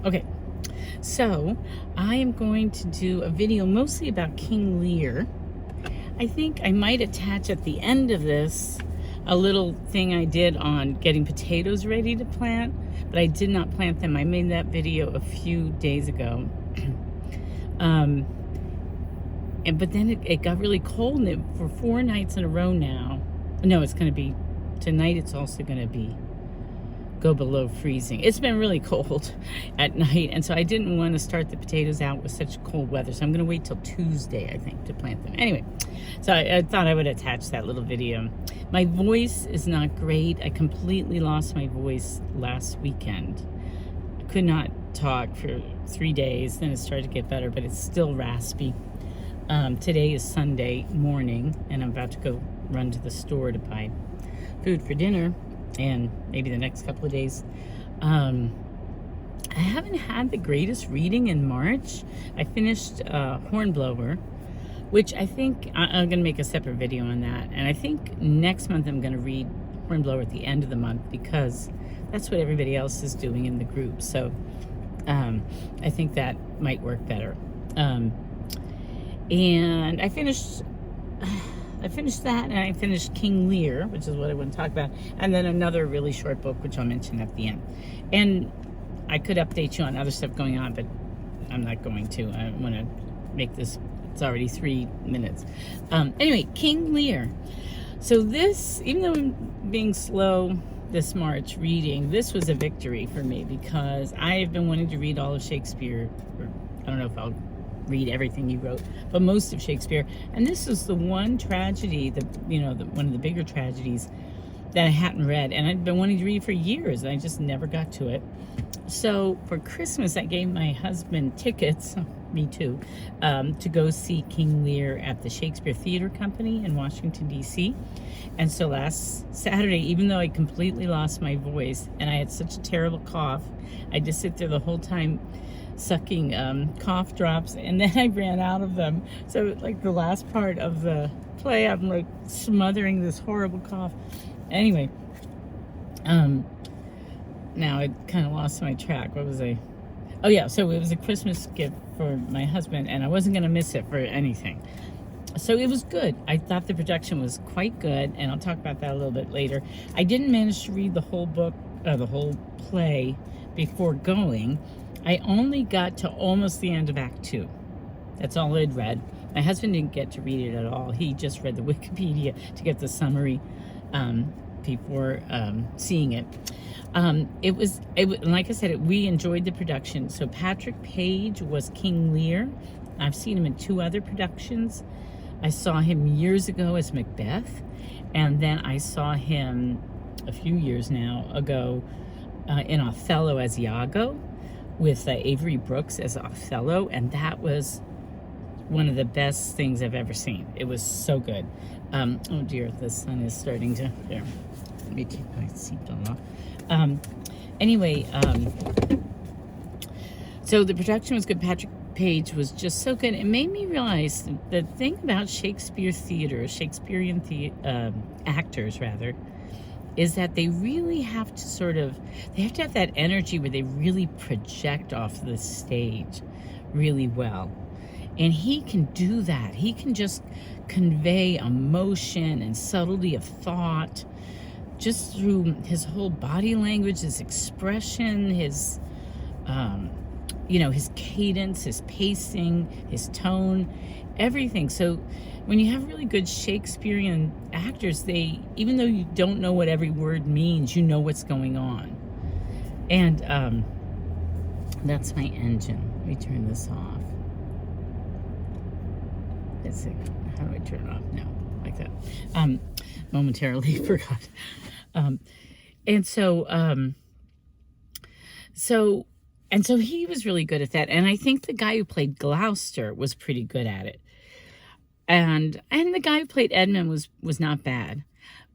Okay, so I am going to do a video mostly about King Lear. I think I might attach at the end of this a little thing I did on getting potatoes ready to plant, but I did not plant them. I made that video a few days ago. But then it got really cold, and for 4 nights in a row now. No, it's going to be, tonight it's also going to go below freezing. It's been really cold at night, and so I didn't want to start the potatoes out with such cold weather, so I'm going to wait till Tuesday, I think, to plant them. Anyway, so I thought I would attach that little video. My voice is not great. I completely lost my voice last weekend. I could not talk for 3 days, then it started to get better, but it's still raspy. Today is Sunday morning, and I'm about to go run to the store to buy food for dinner, and maybe the next couple of days. I haven't had the greatest reading in March. I finished Hornblower, which I think I'm going to make a separate video on that. And I think next month I'm going to read Hornblower at the end of the month, because that's what everybody else is doing in the group. So I think that might work better. And I finished that, and I finished King Lear, which is what I want to talk about, and then another really short book, which I'll mention at the end. And I could update you on other stuff going on, but I'm not going to. I want to make this, it's already 3 minutes. Anyway, King Lear. So this, even though I'm being slow this March reading, this was a victory for me, because I have been wanting to read all of Shakespeare, or I don't know if I'll read everything he wrote, but most of Shakespeare. And this was the one tragedy, one of the bigger tragedies that I hadn't read, and I'd been wanting to read for years, and I just never got to it. So for Christmas, I gave my husband tickets, me too, to go see King Lear at the Shakespeare Theater Company in Washington, D.C. And so last Saturday, even though I completely lost my voice and I had such a terrible cough, I just sit there the whole time sucking cough drops, and then I ran out of them. So like the last part of the play, I'm like smothering this horrible cough. Anyway, now I kind of lost my track. What was I? Oh yeah, so it was a Christmas gift for my husband, and I wasn't going to miss it for anything. So it was good. I thought the production was quite good, and I'll talk about that a little bit later. I didn't manage to read the whole book, the whole play before going. I only got to almost the end of Act 2. That's all I'd read. My husband didn't get to read it at all. He just read the Wikipedia to get the summary before seeing it. It was like I said, we enjoyed the production. So Patrick Page was King Lear. I've seen him in 2 other productions. I saw him years ago as Macbeth, and then I saw him a few years now ago in Othello as Iago, with Avery Brooks as Othello, and that was one of the best things I've ever seen. It was so good. Oh dear, the sun is starting to, there, let me keep my seatbelt off. Anyway, so the production was good. Patrick Page was just so good. It made me realize the thing about Shakespeare theater, Shakespearean actors rather, is that they really have to they have to have that energy where they really project off the stage really well. And he can do that. He can just convey emotion and subtlety of thought just through his whole body language, his expression, his, his cadence, his pacing, his tone, everything. So when you have really good Shakespearean actors, even though you don't know what every word means, you know what's going on. And that's my engine. Let me turn this off. Let's see, how do I turn it off? No, like that. Momentarily forgot. And so he was really good at that. And I think the guy who played Gloucester was pretty good at it. And the guy who played Edmund was not bad.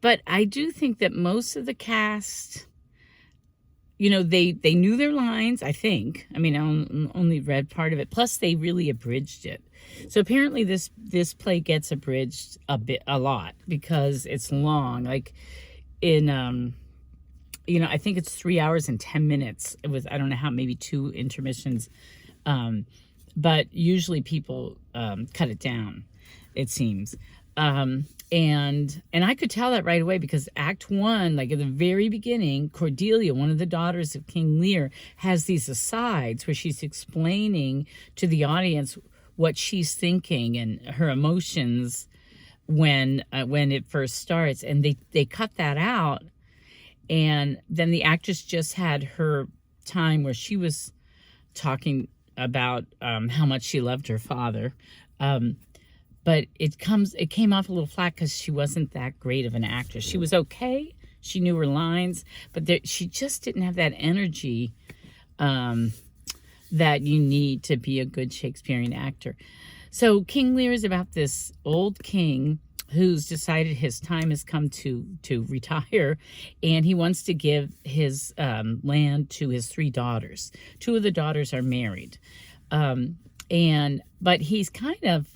But I do think that most of the cast, they knew their lines, I think. I mean, I only read part of it. Plus, they really abridged it. So apparently this play gets abridged a lot because it's long. Like in I think it's 3 hours and 10 minutes. It was, I don't know how, maybe 2 intermissions. But usually people cut it down, it seems. And I could tell that right away, because Act 1, like at the very beginning, Cordelia, one of the daughters of King Lear, has these asides where she's explaining to the audience what she's thinking and her emotions when it first starts, and they cut that out, and then the actress just had her time where she was talking about how much she loved her father. But it came off a little flat because she wasn't that great of an actress. She was okay. She knew her lines, but she just didn't have that energy that you need to be a good Shakespearean actor. So King Lear is about this old king who's decided his time has come to retire, and he wants to give his land to his 3 daughters. 2 of the daughters are married, but he's kind of,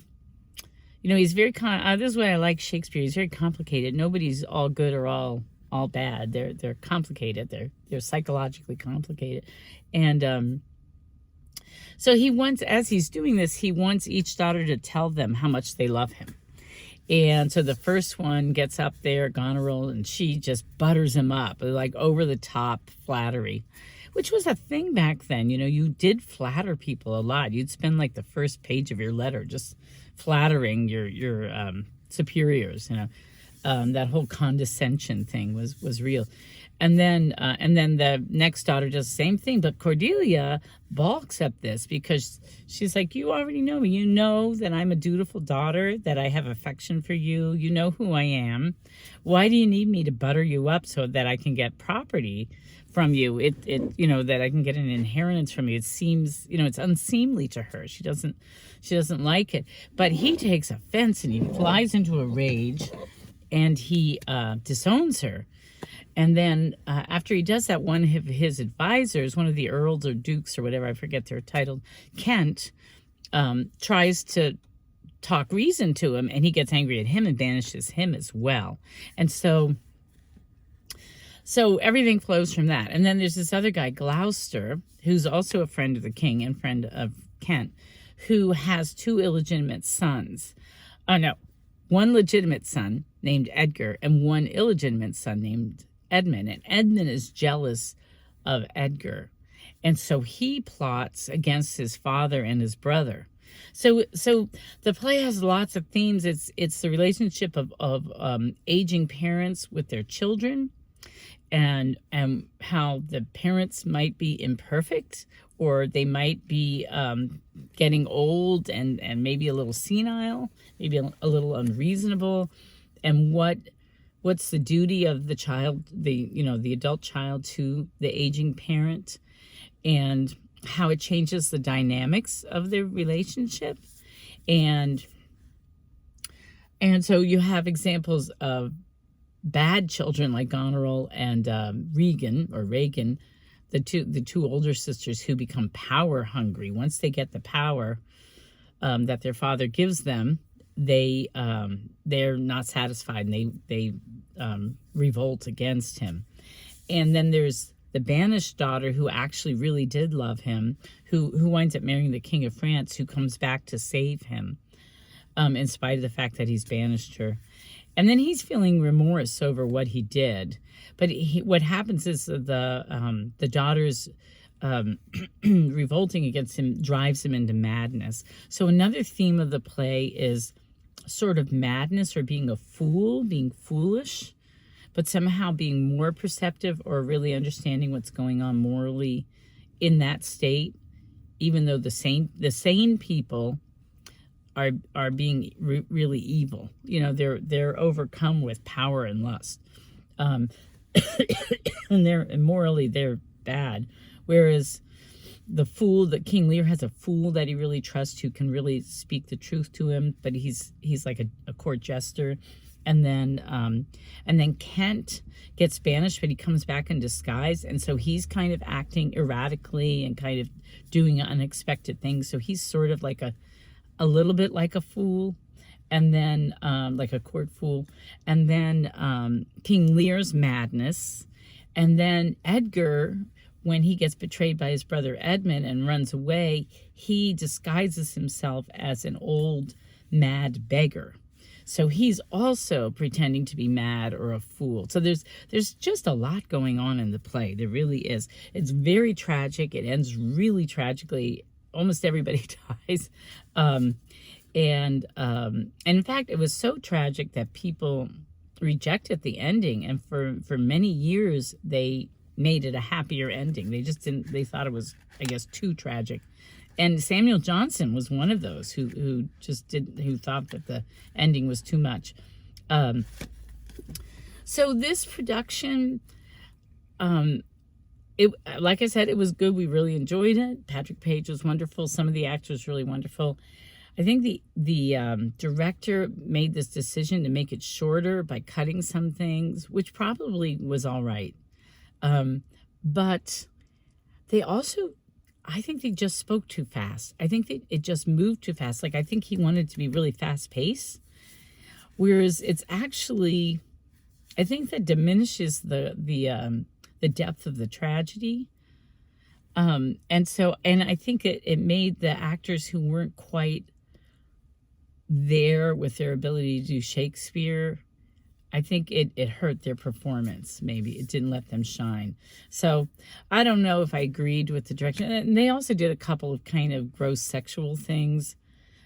he's very this is what I like Shakespeare. He's very complicated. Nobody's all good or all bad. They're complicated. They're psychologically complicated, and so he wants, as he's doing this, he wants each daughter to tell them how much they love him. And so the first one gets up there, Goneril, and she just butters him up, like over the top flattery, which was a thing back then. You did flatter people a lot. You'd spend like the first page of your letter just flattering your superiors. That whole condescension thing was real. And then the next daughter does the same thing, but Cordelia balks at this because she's like, you already know me. You know that I'm a dutiful daughter, that I have affection for you. You know who I am. Why do you need me to butter you up so that I can get property from you? That I can get an inheritance from you. It seems, it's unseemly to her. She doesn't like it. But he takes offense and he flies into a rage and he disowns her. And then after he does that, one of his advisors, one of the earls or dukes or whatever, I forget their title, Kent, tries to talk reason to him, and he gets angry at him and banishes him as well. And so everything flows from that. And then there's this other guy, Gloucester, who's also a friend of the king and friend of Kent, who has 2 illegitimate sons. One legitimate son named Edgar and one illegitimate son named Edmund. And Edmund is jealous of Edgar, and so he plots against his father and his brother. So the play has lots of themes. It's the relationship of aging parents with their children, and how the parents might be imperfect, or they might be getting old and maybe a little senile, maybe a little unreasonable, and what's the duty of the child, the adult child, to the aging parent, and how it changes the dynamics of their relationship. And so you have examples of bad children like Goneril and Regan, the two older sisters, who become power hungry. Once they get the power that their father gives them, they're not satisfied, and they revolt against him. And then there's the banished daughter, who actually really did love him, who winds up marrying the King of France, who comes back to save him, in spite of the fact that he's banished her. And then he's feeling remorse over what he did. But what happens is the daughters revolting against him drives him into madness. So another theme of the play is sort of madness, or being a fool, being foolish, but somehow being more perceptive or really understanding what's going on morally in that state, even though the sane people are being really evil. They're overcome with power and lust, and morally they're bad. Whereas the fool, that King Lear has a fool that he really trusts, who can really speak the truth to him, but he's like a court jester. And then Kent gets banished, but he comes back in disguise, and so he's kind of acting erratically and kind of doing unexpected things. So he's sort of like a little bit like a fool, and then like a court fool. And then King Lear's madness, And then Edgar, when he gets betrayed by his brother Edmund and runs away, he disguises himself as an old mad beggar. So he's also pretending to be mad or a fool. So there's just a lot going on in the play. There really is. It's very tragic. It ends really tragically. Almost everybody dies. And in fact, it was so tragic that people rejected the ending. And for many years, they made it a happier ending. They just didn't, they thought it was, I guess, too tragic. And Samuel Johnson was one of those who thought that the ending was too much. So this production, like I said, it was good. We really enjoyed it. Patrick Page was wonderful. Some of the actors really wonderful. I think the director made this decision to make it shorter by cutting some things, which probably was all right. But they also, I think they just spoke too fast. I think it just moved too fast. Like, I think he wanted to be really fast paced, whereas it's actually, I think that diminishes the depth of the tragedy. And I think it made the actors who weren't quite there with their ability to do Shakespeare, I think it hurt their performance. Maybe it didn't let them shine. So I don't know if I agreed with the direction. And they also did a couple of kind of gross sexual things,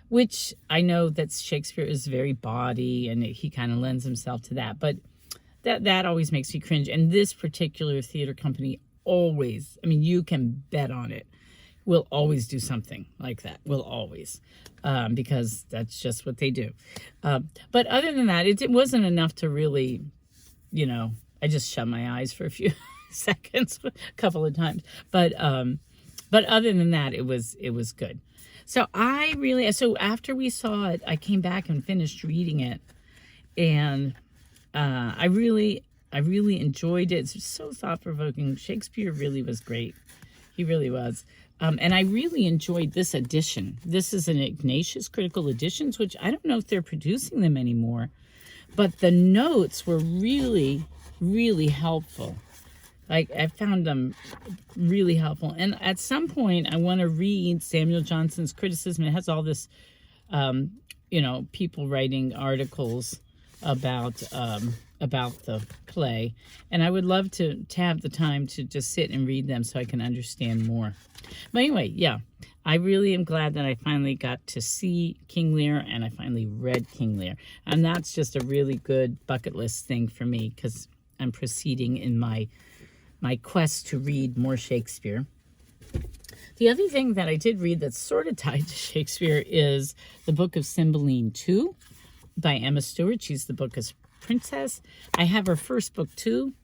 which I know that Shakespeare is very bawdy and he kind of lends himself to that. But that always makes me cringe. And this particular theater company always, I mean, you can bet on it, will always do something like that. Will always. Because that's just what they do. But other than that, it wasn't enough to really, I just shut my eyes for a few seconds, a couple of times. But other than that, it was good. So so after we saw it, I came back and finished reading it, and I really enjoyed it. It's so thought-provoking. Shakespeare really was great. He really was. And I really enjoyed this edition. This is an Ignatius Critical Editions, which I don't know if they're producing them anymore. But the notes were really, really helpful. Like, I found them really helpful. And at some point, I want to read Samuel Johnson's criticism. It has all this, people writing articles about the play. And I would love to have the time to just sit and read them so I can understand more. But anyway, yeah, I really am glad that I finally got to see King Lear and I finally read King Lear. And that's just a really good bucket list thing for me because I'm proceeding in my quest to read more Shakespeare. The other thing that I did read that's sort of tied to Shakespeare is the Book of Cymbeline 2 by Emma Stewart. She's the book's princess. I have her first book too.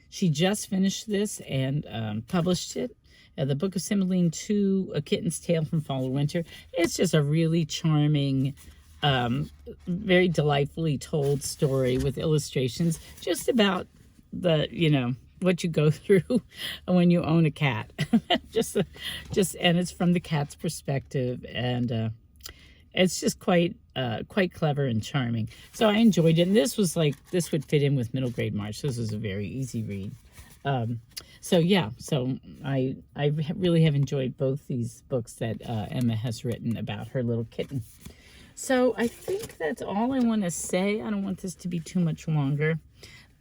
She just finished this and published it. The Book of Cymbeline 2, A Kitten's Tale from Fall or Winter. It's just a really charming, very delightfully told story with illustrations just about what you go through when you own a cat. And it's from the cat's perspective, and it's just quite clever and charming. So I enjoyed it. And this would fit in with middle grade March. This was a very easy read. So I really have enjoyed both these books that Emma has written about her little kitten. So I think that's all I want to say. I don't want this to be too much longer.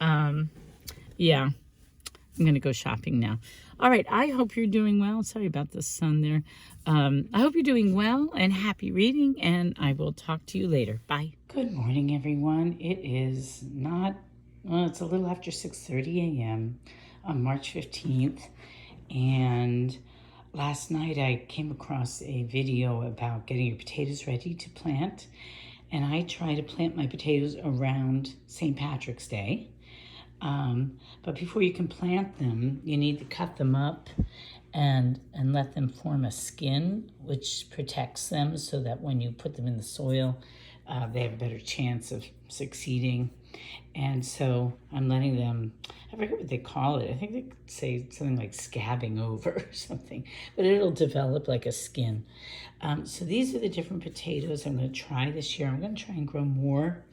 Yeah, I'm going to go shopping now. All right, I hope you're doing well. Sorry about the sun there. I hope you're doing well and happy reading, and I will talk to you later. Bye. Good morning, everyone. It is it's a little after 6:30 a.m. on March 15th, and last night I came across a video about getting your potatoes ready to plant, and I try to plant my potatoes around St. Patrick's Day. But before you can plant them, you need to cut them up and let them form a skin, which protects them so that when you put them in the soil, they have a better chance of succeeding. And so I'm letting them, I forget what they call it. I think they say something like scabbing over or something, but it'll develop like a skin. So these are the different potatoes I'm going to try this year. I'm going to try and grow more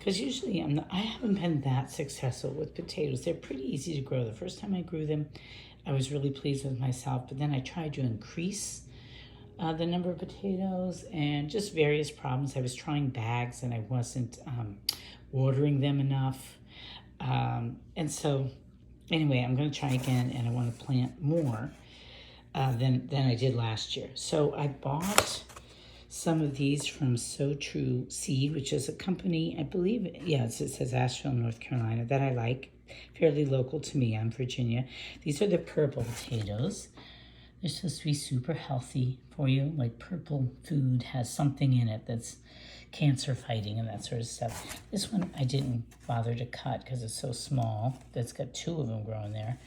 because usually I haven't been that successful with potatoes. They're pretty easy to grow. The first time I grew them, I was really pleased with myself, but then I tried to increase the number of potatoes and just various problems. I was trying bags and I wasn't watering them enough. And so anyway, I'm going to try again, and I want to plant more than I did last year. So I bought some of these from So True Seed, which is a company, I believe, it says Asheville, North Carolina, that I like, fairly local to me. I'm Virginia. These are the purple potatoes. They're supposed to be super healthy for you. Like purple food has something in it that's cancer fighting and that sort of stuff. This one I didn't bother to cut because it's so small. That's got 2 of them growing there.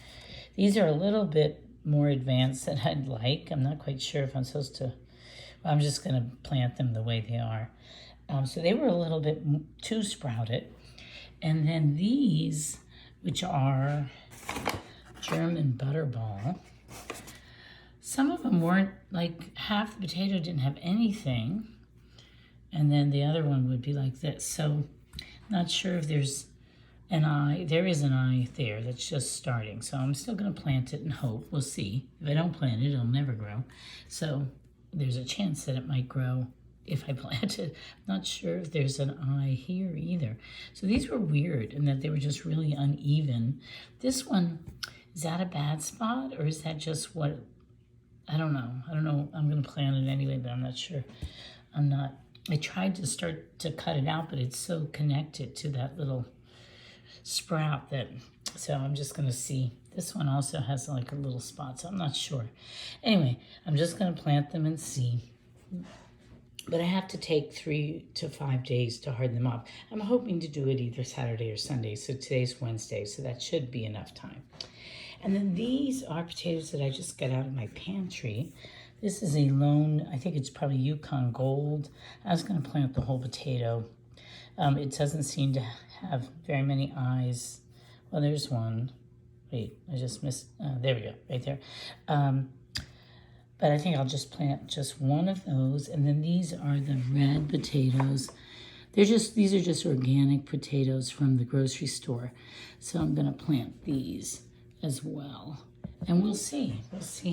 These are a little bit more advanced than I'd like. I'm not quite sure if I'm supposed to. I'm just going to plant them the way they are. So they were a little bit too sprouted. And then these, which are German butterball, some of them weren't, like half the potato didn't have anything. And then the other one would be like this. So not sure if there's an eye. There is an eye there that's just starting. So I'm still going to plant it and hope. We'll see. If I don't plant it, it'll never grow. So there's a chance that it might grow if I plant it. I'm not sure if there's an eye here either. So these were weird in that they were just really uneven. This one, is that a bad spot or is that just what, I don't know. I'm going to plant it anyway, but I'm not sure. I tried to start to cut it out, but it's so connected to that little sprout that, so I'm just going to see. This one also has like a little spot, so I'm not sure. Anyway, I'm just going to plant them and see. But I have to take 3 to 5 days to harden them up. I'm hoping to do it either Saturday or Sunday, so today's Wednesday, so that should be enough time. And then these are potatoes that I just got out of my pantry. This is a lone, I think it's probably Yukon Gold. I was going to plant the whole potato. It doesn't seem to have very many eyes. Well, there's one. Wait, I just missed, there we go, right there. But I think I'll just plant just one of those. And then these are the red potatoes. These are just organic potatoes from the grocery store. So I'm gonna plant these as well. And we'll see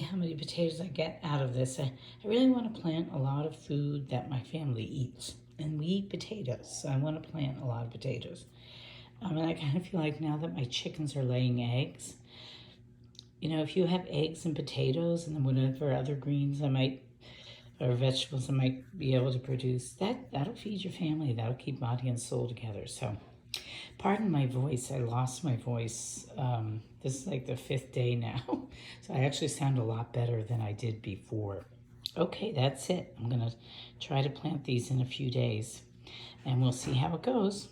how many potatoes I get out of this. I really want to plant a lot of food that my family eats. And we eat potatoes, so I want to plant a lot of potatoes. And I kind of feel like now that my chickens are laying eggs, you know, if you have eggs and potatoes and then whatever other greens or vegetables I might be able to produce, that'll feed your family. That'll keep body and soul together. So pardon my voice. I lost my voice. This is like the 5th day now. So I actually sound a lot better than I did before. Okay, that's it. I'm going to try to plant these in a few days and we'll see how it goes.